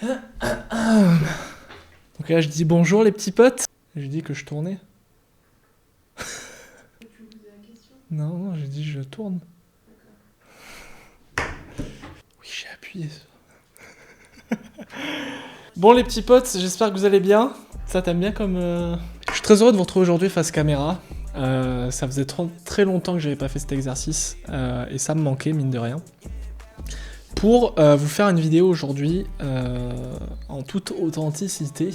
Donc là, je dis bonjour les petits potes. Je dis que je tournais. Non, non, j'ai dit je tourne. Oui, j'ai appuyé. Bon les petits potes, j'espère que vous allez bien. Ça t'aime bien comme... Je suis très heureux de vous retrouver aujourd'hui face caméra. Ça faisait très longtemps que j'avais pas fait cet exercice et ça me manquait mine de rien. Pour vous faire une vidéo aujourd'hui en toute authenticité.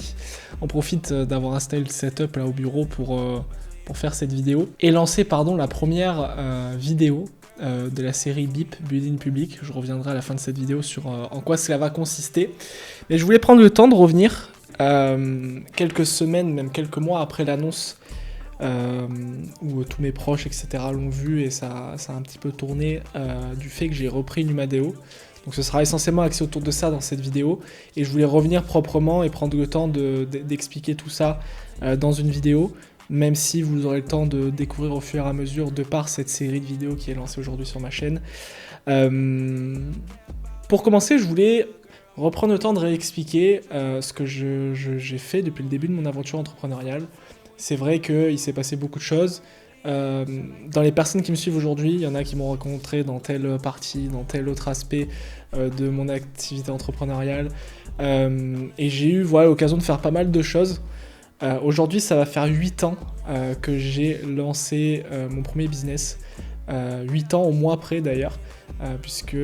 On profite d'avoir installé le setup là au bureau pour faire cette vidéo. Et lancer la première vidéo de la série BIP, Building Public. Je reviendrai à la fin de cette vidéo sur en quoi cela va consister. Mais je voulais prendre le temps de revenir quelques semaines, même quelques mois après l'annonce où tous mes proches, etc. l'ont vu et ça a un petit peu tourné du fait que j'ai repris Numadeo. Donc ce sera essentiellement axé autour de ça dans cette vidéo. Et je voulais revenir proprement et prendre le temps d'expliquer tout ça dans une vidéo, même si vous aurez le temps de découvrir au fur et à mesure de par cette série de vidéos qui est lancée aujourd'hui sur ma chaîne. Pour commencer, je voulais reprendre le temps de réexpliquer ce que j'ai fait depuis le début de mon aventure entrepreneuriale. C'est vrai qu'il s'est passé beaucoup de choses. Dans les personnes qui me suivent aujourd'hui, il y en a qui m'ont rencontré dans telle partie, dans tel autre aspect de mon activité entrepreneuriale. Et j'ai eu l'occasion de faire pas mal de choses. Aujourd'hui, ça va faire 8 ans que j'ai lancé mon premier business. 8 ans au mois près d'ailleurs, puisque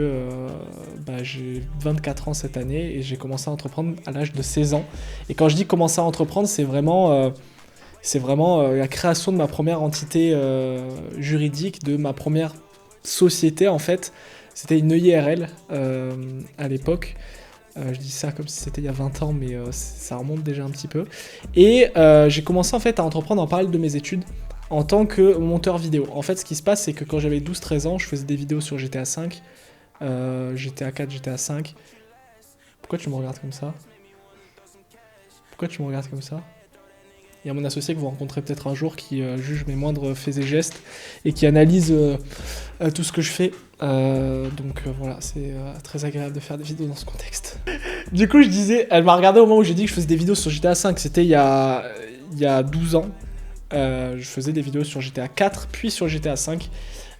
j'ai 24 ans cette année et j'ai commencé à entreprendre à l'âge de 16 ans. Et quand je dis commencer à entreprendre, c'est vraiment la création de ma première entité juridique, de ma première société en fait. C'était une EIRL à l'époque. Je dis ça comme si c'était il y a 20 ans, mais ça remonte déjà un petit peu. Et j'ai commencé en fait à entreprendre en parallèle de mes études en tant que monteur vidéo. En fait, ce qui se passe, c'est que quand j'avais 12-13 ans, je faisais des vidéos sur GTA 5, GTA 4, GTA 5. Pourquoi tu me regardes comme ça ? Il y a mon associé que vous rencontrez peut-être un jour qui juge mes moindres faits et gestes et qui analyse tout ce que je fais. Voilà, c'est très agréable de faire des vidéos dans ce contexte. Du coup, je disais, elle m'a regardé au moment où j'ai dit que je faisais des vidéos sur GTA 5. C'était il y a 12 ans. Je faisais des vidéos sur GTA 4, puis sur GTA 5.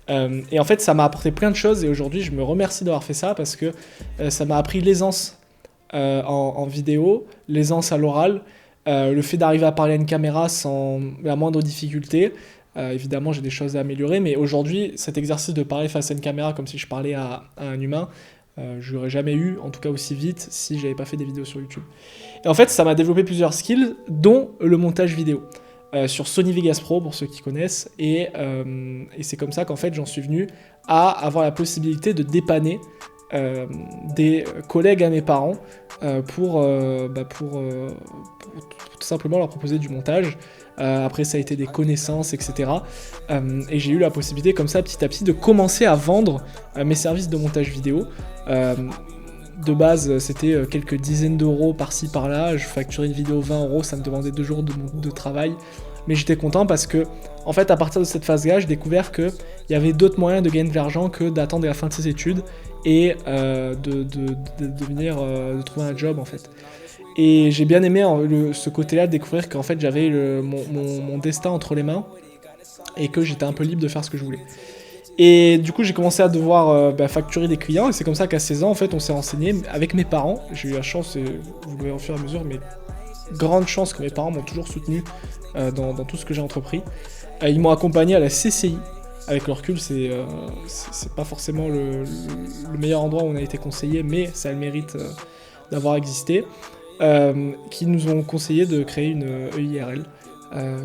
Et en fait, ça m'a apporté plein de choses. Et aujourd'hui, je me remercie d'avoir fait ça parce que ça m'a appris l'aisance en vidéo, l'aisance à l'oral. Le fait d'arriver à parler à une caméra sans la moindre difficulté. Évidemment, j'ai des choses à améliorer, mais aujourd'hui, cet exercice de parler face à une caméra comme si je parlais à un humain, je l'aurais jamais eu, en tout cas aussi vite, si j'avais pas fait des vidéos sur YouTube. Et en fait, ça m'a développé plusieurs skills, dont le montage vidéo. Sur Sony Vegas Pro, pour ceux qui connaissent, et c'est comme ça qu'en fait, j'en suis venu à avoir la possibilité de dépanner des collègues à mes parents pour tout simplement leur proposer du montage. Après ça a été des connaissances, etc. Et j'ai eu la possibilité comme ça petit à petit de commencer à vendre mes services de montage vidéo. De base c'était quelques dizaines d'euros par-ci par-là, je facturais une vidéo 20 euros, ça me demandait 2 jours de travail. Mais j'étais content parce que, en fait, à partir de cette phase-là, j'ai découvert qu'il y avait d'autres moyens de gagner de l'argent que d'attendre la fin de ses études et de trouver un job, en fait. Et j'ai bien aimé ce côté-là, de découvrir qu'en fait, j'avais mon destin entre les mains et que j'étais un peu libre de faire ce que je voulais. Et du coup, j'ai commencé à devoir facturer des clients et c'est comme ça qu'à 16 ans, en fait, on s'est renseigné avec mes parents. J'ai eu la chance, et vous le verrez au fur et à mesure, mais grande chance que mes parents m'ont toujours soutenu dans tout ce que j'ai entrepris. Ils m'ont accompagné à la CCI. Avec le recul, c'est pas forcément le meilleur endroit où on a été conseillé, mais ça a le mérite d'avoir existé. Qui nous ont conseillé de créer une EIRL,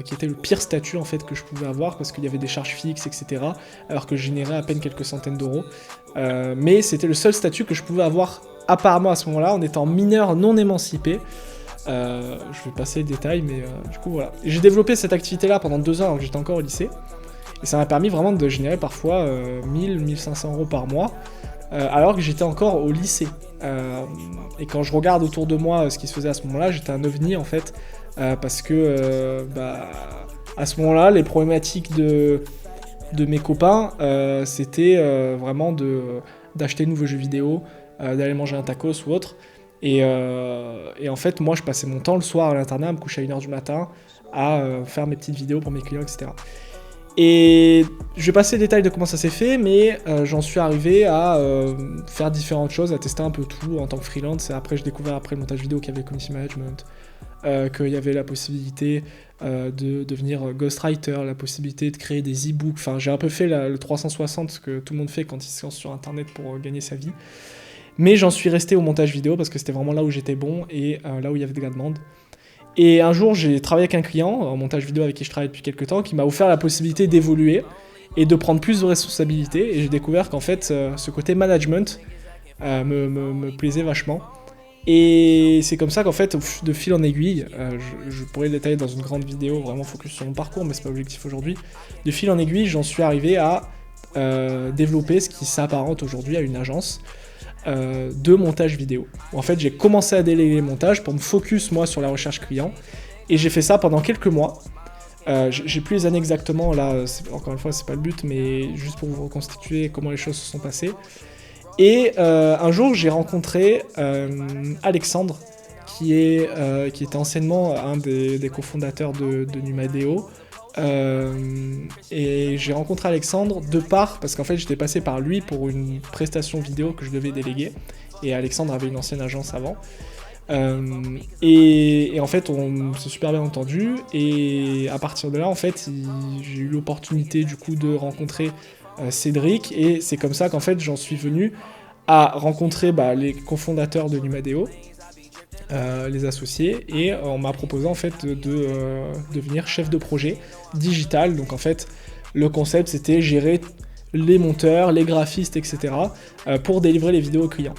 qui était le pire statut en fait que je pouvais avoir parce qu'il y avait des charges fixes, etc. Alors que je générais à peine quelques centaines d'euros. Mais c'était le seul statut que je pouvais avoir apparemment à ce moment-là en étant mineur non émancipé. Je vais passer le détail, mais du coup voilà. J'ai développé cette activité-là pendant 2 ans alors que j'étais encore au lycée. Et ça m'a permis vraiment de générer parfois 1000-1500 euros par mois, alors que j'étais encore au lycée. Et quand je regarde autour de moi ce qui se faisait à ce moment-là, j'étais un ovni en fait, parce que à ce moment-là, les problématiques de mes copains, c'était vraiment d'acheter de nouveaux jeux vidéo, d'aller manger un tacos ou autre. Et en fait, moi, je passais mon temps le soir à l'internat, à me coucher à 1h du matin, à faire mes petites vidéos pour mes clients, etc. Et je vais passer les détails de comment ça s'est fait, mais j'en suis arrivé à faire différentes choses, à tester un peu tout en tant que freelance. Et après, j'ai découvert après le montage vidéo qu'il y avait community management, qu'il y avait la possibilité de devenir ghostwriter, la possibilité de créer des e-books. Enfin, j'ai un peu fait le 360, ce que tout le monde fait quand il se lance sur Internet pour gagner sa vie. Mais j'en suis resté au montage vidéo parce que c'était vraiment là où j'étais bon et là où il y avait de la demande. Et un jour, j'ai travaillé avec un client en montage vidéo avec qui je travaille depuis quelques temps qui m'a offert la possibilité d'évoluer et de prendre plus de responsabilités. Et j'ai découvert qu'en fait, ce côté management me plaisait vachement. Et c'est comme ça qu'en fait, de fil en aiguille, je pourrais le détailler dans une grande vidéo, vraiment focus sur mon parcours, mais c'est pas l'objectif aujourd'hui. De fil en aiguille, j'en suis arrivé à développer ce qui s'apparente aujourd'hui à une agence de montage vidéo. En fait, j'ai commencé à déléguer le montage pour me focus moi sur la recherche client, et j'ai fait ça pendant quelques mois. J'ai plus les années exactement, là, encore une fois, c'est pas le but, mais juste pour vous reconstituer comment les choses se sont passées. Et un jour, j'ai rencontré Alexandre, qui était anciennement un des cofondateurs de Numadeo. Et j'ai rencontré Alexandre parce qu'en fait j'étais passé par lui pour une prestation vidéo que je devais déléguer, et Alexandre avait une ancienne agence avant, et en fait on s'est super bien entendu, et à partir de là en fait j'ai eu l'opportunité du coup de rencontrer Cédric, et c'est comme ça qu'en fait j'en suis venu à rencontrer les cofondateurs de Numadeo, les associés, et on m'a proposé en fait de devenir chef de projet digital. Donc en fait le concept c'était gérer les monteurs, les graphistes, etc. Pour délivrer les vidéos aux clients.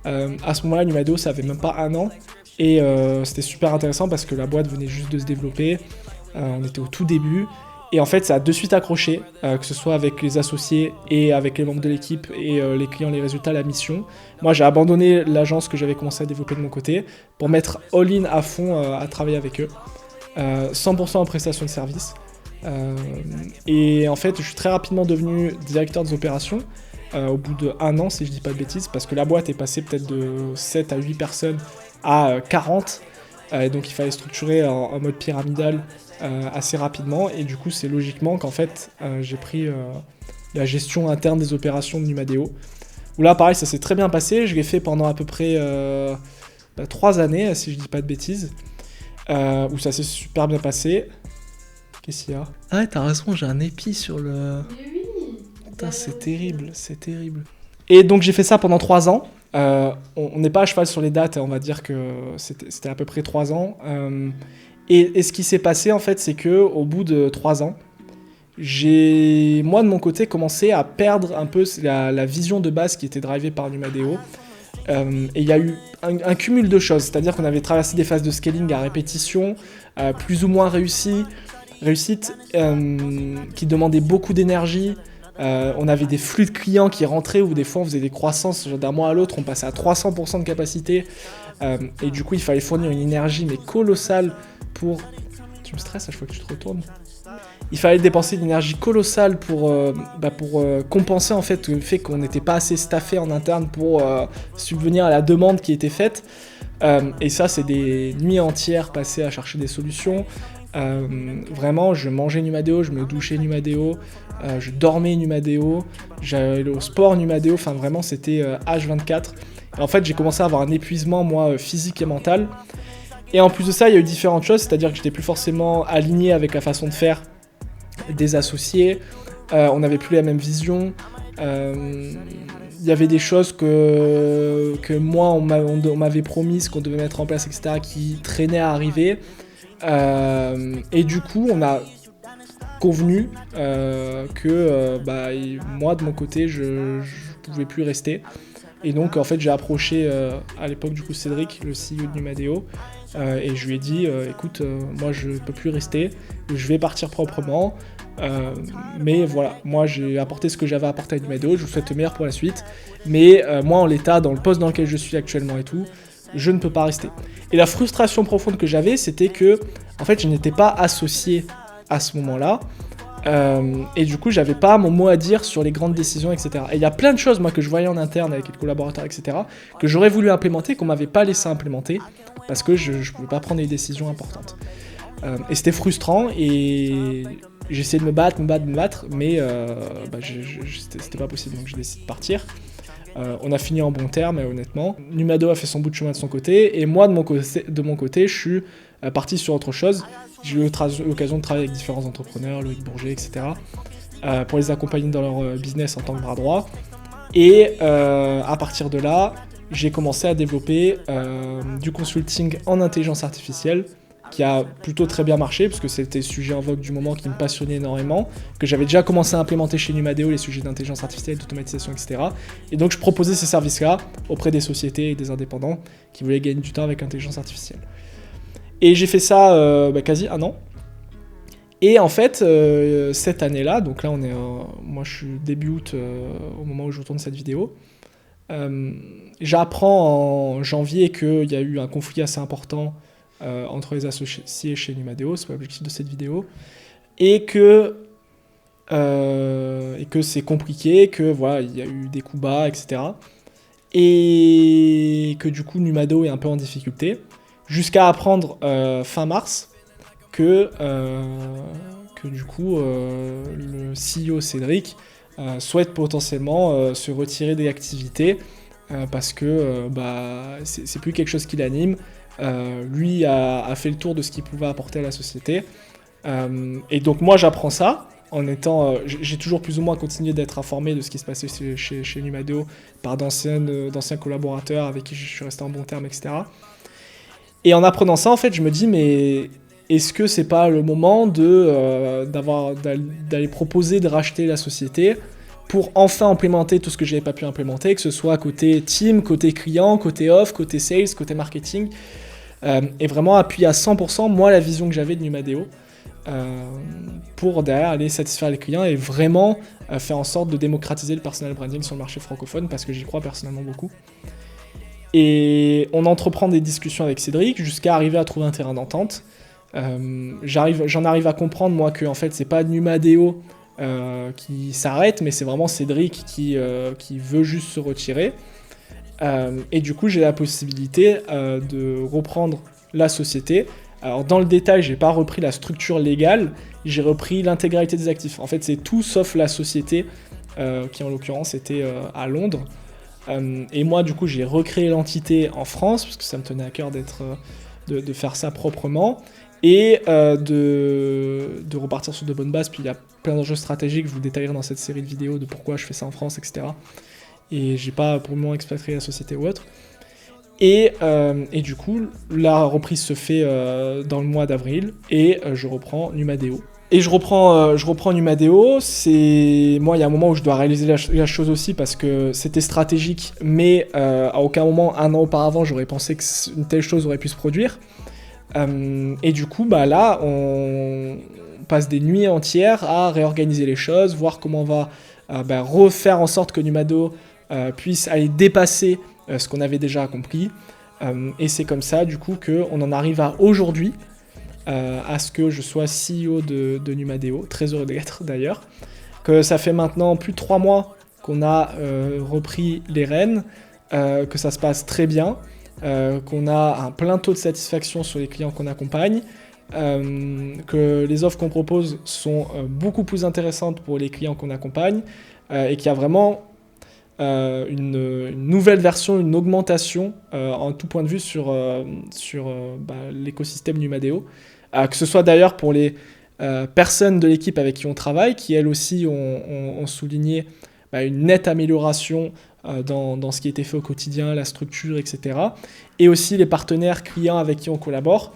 À ce moment-là, Numadeo ça avait même pas 1 an, et c'était super intéressant parce que la boîte venait juste de se développer, on était au tout début. Et en fait, ça a de suite accroché, que ce soit avec les associés et avec les membres de l'équipe et les clients, les résultats, la mission. Moi, j'ai abandonné l'agence que j'avais commencé à développer de mon côté pour mettre all-in à fond à travailler avec eux. 100% en prestation de service. Et en fait, je suis très rapidement devenu directeur des opérations au bout d'1 an, si je dis pas de bêtises, parce que la boîte est passée peut-être de 7 à 8 personnes à 40. Donc il fallait structurer en mode pyramidal assez rapidement, et du coup c'est logiquement qu'en fait j'ai pris la gestion interne des opérations de Numadeo, où là pareil ça s'est très bien passé. Je l'ai fait pendant à peu près 3 années, si je dis pas de bêtises, où ça s'est super bien passé. Qu'est-ce qu'il y a ? Ah ouais, t'as raison, j'ai un épi sur le... Putain, c'est terrible, c'est terrible. Et donc j'ai fait ça pendant 3 ans. On n'est pas à cheval sur les dates, on va dire que c'était à peu près 3 ans. Et ce qui s'est passé, en fait, c'est qu'au bout de 3 ans, j'ai, moi, de mon côté, commencé à perdre un peu la vision de base qui était drivée par Numadeo. Et il y a eu un cumul de choses, c'est-à-dire qu'on avait traversé des phases de scaling à répétition, plus ou moins réussites, qui demandaient beaucoup d'énergie. On avait des flux de clients qui rentraient, où des fois on faisait des croissances d'un mois à l'autre, on passait à 300% de capacité, et du coup il fallait fournir une énergie mais colossale pour... Tu me stresses à chaque fois que tu te retournes. Il fallait dépenser une énergie colossale pour compenser en fait le fait qu'on n'était pas assez staffé en interne pour subvenir à la demande qui était faite, et ça c'est des nuits entières passées à chercher des solutions. Vraiment, je mangeais Numadeo, je me douchais Numadeo, je dormais Numadeo, j'allais au sport Numadeo, enfin vraiment c'était H24. Et en fait j'ai commencé à avoir un épuisement moi physique et mental. Et en plus de ça, il y a eu différentes choses, c'est-à-dire que j'étais plus forcément aligné avec la façon de faire des associés, on n'avait plus la même vision, il y avait des choses que moi on m'avait promis qu'on devait mettre en place, etc., qui traînaient à arriver. Et du coup on a convenu que moi de mon côté je pouvais plus rester, et donc en fait j'ai approché à l'époque du coup Cédric, le CEO de Numadeo, et je lui ai dit écoute, moi je peux plus rester, je vais partir proprement, mais voilà, moi j'ai apporté ce que j'avais apporté à Numadeo, je vous souhaite le meilleur pour la suite, mais moi en l'état, dans le poste dans lequel je suis actuellement et tout, je ne peux pas rester. Et la frustration profonde que j'avais, c'était que en fait je n'étais pas associé à ce moment-là, Et du coup, j'avais pas mon mot à dire sur les grandes décisions, etc. Et il y a plein de choses, moi, que je voyais en interne avec les collaborateurs, etc., que j'aurais voulu implémenter, qu'on m'avait pas laissé implémenter, parce que je pouvais pas prendre des décisions importantes. Et c'était frustrant, et j'essayais de me battre, mais c'était pas possible, donc j'ai décidé de partir. On a fini en bon terme, honnêtement. Numado a fait son bout de chemin de son côté, et moi, de mon côté, je suis parti sur autre chose. J'ai eu l'occasion de travailler avec différents entrepreneurs, Loïc Bourget, etc., pour les accompagner dans leur business en tant que bras droit. Et à partir de là, j'ai commencé à développer du consulting en intelligence artificielle, qui a plutôt très bien marché, parce que c'était le sujet en vogue du moment qui me passionnait énormément, que j'avais déjà commencé à implémenter chez Numadeo, les sujets d'intelligence artificielle, d'automatisation, etc. Et donc je proposais ces services-là auprès des sociétés et des indépendants qui voulaient gagner du temps avec l'intelligence artificielle. Et j'ai fait ça quasi un an. Et en fait, cette année-là, donc là moi je suis début août au moment où je tourne cette vidéo, j'apprends en janvier qu'il y a eu un conflit assez important entre les associés chez Numadeo, c'est pas l'objectif de cette vidéo, et que c'est compliqué, que voilà, il y a eu des coups bas, etc. Et que du coup Numadeo est un peu en difficulté, jusqu'à apprendre fin mars que du coup le CEO Cédric souhaite potentiellement se retirer des activités parce que c'est plus quelque chose qui l'anime. Lui a fait le tour de ce qu'il pouvait apporter à la société. Et donc moi j'apprends ça en étant... j'ai toujours plus ou moins continué d'être informé de ce qui se passait chez Numadeo par d'anciens collaborateurs avec qui je suis resté en bon terme, etc. Et en apprenant ça, en fait, je me dis, mais est-ce que c'est pas le moment d'aller proposer de racheter la société pour enfin implémenter tout ce que j'avais pas pu implémenter, que ce soit côté team, côté client, côté off, côté sales, côté marketing, et vraiment appuyer à 100% moi la vision que j'avais de Numadeo pour derrière aller satisfaire les clients et vraiment faire en sorte de démocratiser le personal branding sur le marché francophone parce que j'y crois personnellement beaucoup. Et on entreprend des discussions avec Cédric jusqu'à arriver à trouver un terrain d'entente. J'en arrive à comprendre moi que en fait c'est pas Numadeo qui s'arrête, mais c'est vraiment Cédric qui veut juste se retirer. Et du coup j'ai la possibilité de reprendre la société. Alors dans le détail, j'ai pas repris la structure légale, j'ai repris l'intégralité des actifs. En fait c'est tout sauf la société qui en l'occurrence était à Londres. Et moi du coup j'ai recréé l'entité en France parce que ça me tenait à cœur de faire ça proprement et de repartir sur de bonnes bases. Puis il y a plein d'enjeux stratégiques, je vous détaillerai dans cette série de vidéos de pourquoi je fais ça en France, etc. Et j'ai pas pour le moment expatrié la société ou autre. Et du coup la reprise se fait dans le mois d'avril et je reprends Numadeo. Et je reprends Numadeo, moi il y a un moment où je dois réaliser la chose aussi parce que c'était stratégique, mais à aucun moment, un an auparavant, j'aurais pensé qu'une telle chose aurait pu se produire. Et du coup, là, on passe des nuits entières à réorganiser les choses, voir comment on va refaire en sorte que Numadeo puisse aller dépasser ce qu'on avait déjà accompli. Et c'est comme ça, du coup, qu'on en arrive à aujourd'hui, à ce que je sois CEO de Numadeo, très heureux d'être d'ailleurs, que ça fait maintenant plus de 3 mois qu'on a repris les rênes, que ça se passe très bien, qu'on a un plein taux de satisfaction sur les clients qu'on accompagne, que les offres qu'on propose sont beaucoup plus intéressantes pour les clients qu'on accompagne, et qu'il y a vraiment une nouvelle version, une augmentation en tout point de vue sur l'écosystème Numadeo. Que ce soit d'ailleurs pour les personnes de l'équipe avec qui on travaille, qui elles aussi ont souligné une nette amélioration dans ce qui était fait au quotidien, la structure, etc. Et aussi les partenaires clients avec qui on collabore,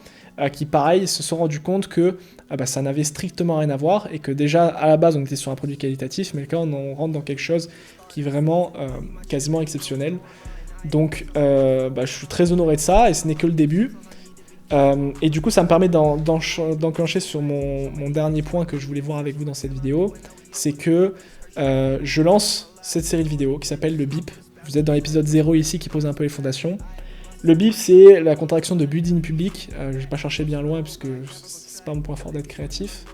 qui pareil se sont rendus compte que ça n'avait strictement rien à voir et que déjà à la base on était sur un produit qualitatif, mais là on rentre dans quelque chose qui est vraiment quasiment exceptionnel. Donc je suis très honoré de ça et ce n'est que le début. Et du coup ça me permet d'enclencher sur mon dernier point que je voulais voir avec vous dans cette vidéo, c'est que je lance cette série de vidéos qui s'appelle le BIP. Vous êtes dans l'épisode 0 ici qui pose un peu les fondations. Le BIP c'est la contraction de building public, je vais pas chercher bien loin parce que c'est pas mon point fort d'être créatif.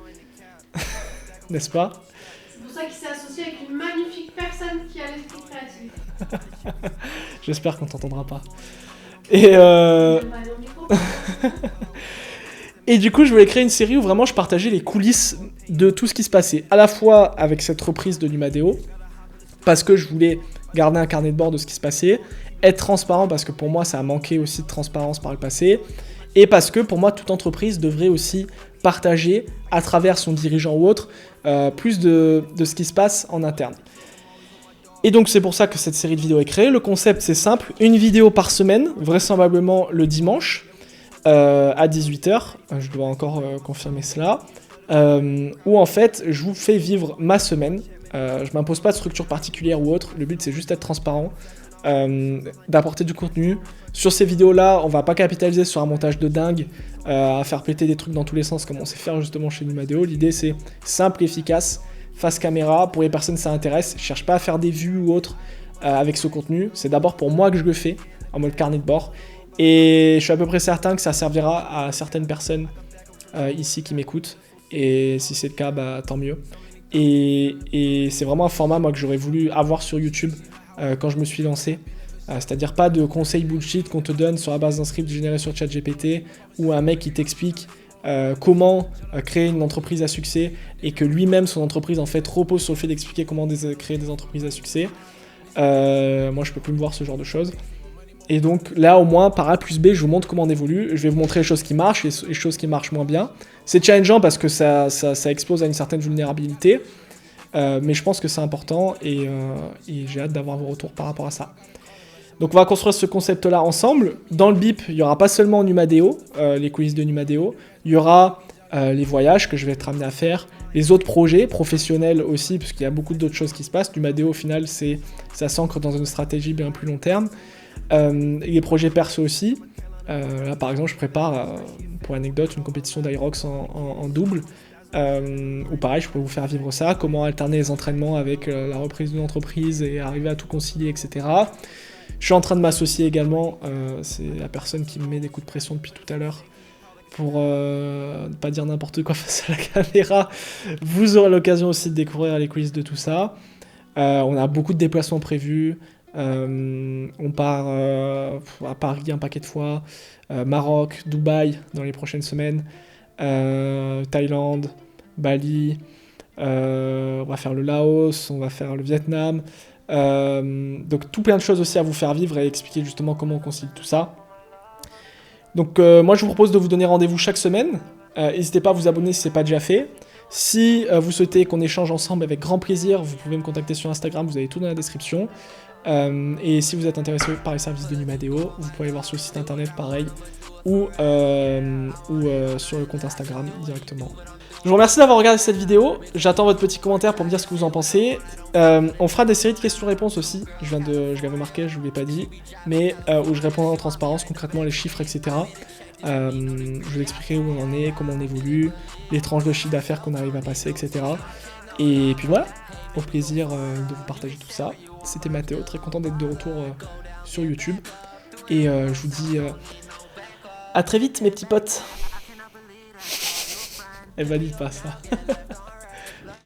n'est-ce pas? C'est pour ça qu'il s'est associé avec une magnifique personne qui a l'esprit créatif. J'espère qu'on t'entendra pas. Et, et du coup, je voulais créer une série où vraiment je partageais les coulisses de tout ce qui se passait. À la fois avec cette reprise de Numadeo, parce que je voulais garder un carnet de bord de ce qui se passait, être transparent, parce que pour moi, ça a manqué aussi de transparence par le passé, et parce que pour moi, toute entreprise devrait aussi partager, à travers son dirigeant ou autre, plus de ce qui se passe en interne. Et donc c'est pour ça que cette série de vidéos est créée. Le concept c'est simple, une vidéo par semaine, vraisemblablement le dimanche, à 18h, je dois encore confirmer cela, où en fait je vous fais vivre ma semaine. Je m'impose pas de structure particulière ou autre, le but c'est juste d'être transparent, d'apporter du contenu. Sur ces vidéos-là, on va pas capitaliser sur un montage de dingue, à faire péter des trucs dans tous les sens comme on sait faire justement chez Numadeo. L'idée c'est simple, efficace, face caméra, pour les personnes ça intéresse. Je cherche pas à faire des vues ou autre avec ce contenu, c'est d'abord pour moi que je le fais, en mode carnet de bord. Et je suis à peu près certain que ça servira à certaines personnes ici qui m'écoutent. Et si c'est le cas, bah, tant mieux. Et c'est vraiment un format moi, que j'aurais voulu avoir sur YouTube quand je me suis lancé. C'est-à-dire pas de conseils bullshit qu'on te donne sur la base d'un script généré sur ChatGPT ou un mec qui t'explique comment créer une entreprise à succès et que lui-même, son entreprise, en fait, repose sur le fait d'expliquer comment créer des entreprises à succès. Moi, je peux plus me voir ce genre de choses. Et donc là, au moins, par A plus B, je vous montre comment on évolue. Je vais vous montrer les choses qui marchent, les choses qui marchent moins bien. C'est challengeant parce que ça expose à une certaine vulnérabilité. Mais je pense que c'est important et j'ai hâte d'avoir vos retours par rapport à ça. Donc on va construire ce concept-là ensemble. Dans le BIP, il n'y aura pas seulement Numadeo, les coulisses de Numadeo. Il y aura les voyages que je vais être amené à faire, les autres projets professionnels aussi, parce qu'il y a beaucoup d'autres choses qui se passent. Numadeo, au final, ça s'ancre dans une stratégie bien plus long terme. Les projets perso aussi. Là, par exemple, je prépare, pour anecdote, une compétition d'Irox en double. Ou pareil, je pourrais vous faire vivre ça. Comment alterner les entraînements avec la reprise d'une entreprise et arriver à tout concilier, etc. Je suis en train de m'associer également. C'est la personne qui me met des coups de pression depuis tout à l'heure. Pour ne pas dire n'importe quoi face à la caméra. Vous aurez l'occasion aussi de découvrir les coulisses de tout ça. On a beaucoup de déplacements prévus. On part à Paris un paquet de fois, Maroc, Dubaï dans les prochaines semaines, Thaïlande, Bali, on va faire le Laos, on va faire le Vietnam, donc tout plein de choses aussi à vous faire vivre et expliquer justement comment on concilie tout ça. Donc moi je vous propose de vous donner rendez-vous chaque semaine, n'hésitez pas à vous abonner si ce n'est pas déjà fait. Si vous souhaitez qu'on échange ensemble, avec grand plaisir, vous pouvez me contacter sur Instagram, vous avez tout dans la description. Et si vous êtes intéressé par les services de Numadeo, vous pouvez aller voir sur le site internet pareil ou sur le compte Instagram directement. Je vous remercie d'avoir regardé cette vidéo, j'attends votre petit commentaire pour me dire ce que vous en pensez. On fera des séries de questions-réponses aussi, je l'avais marqué, je vous l'ai pas dit, mais où je répondrai en transparence, concrètement les chiffres, etc. Je vous expliquerai où on en est, comment on évolue, les tranches de chiffre d'affaires qu'on arrive à passer, etc. Et puis voilà, au plaisir de vous partager tout ça. C'était Mathéo, très content d'être de retour sur YouTube. Et je vous dis à très vite mes petits potes. Elle valide pas ça.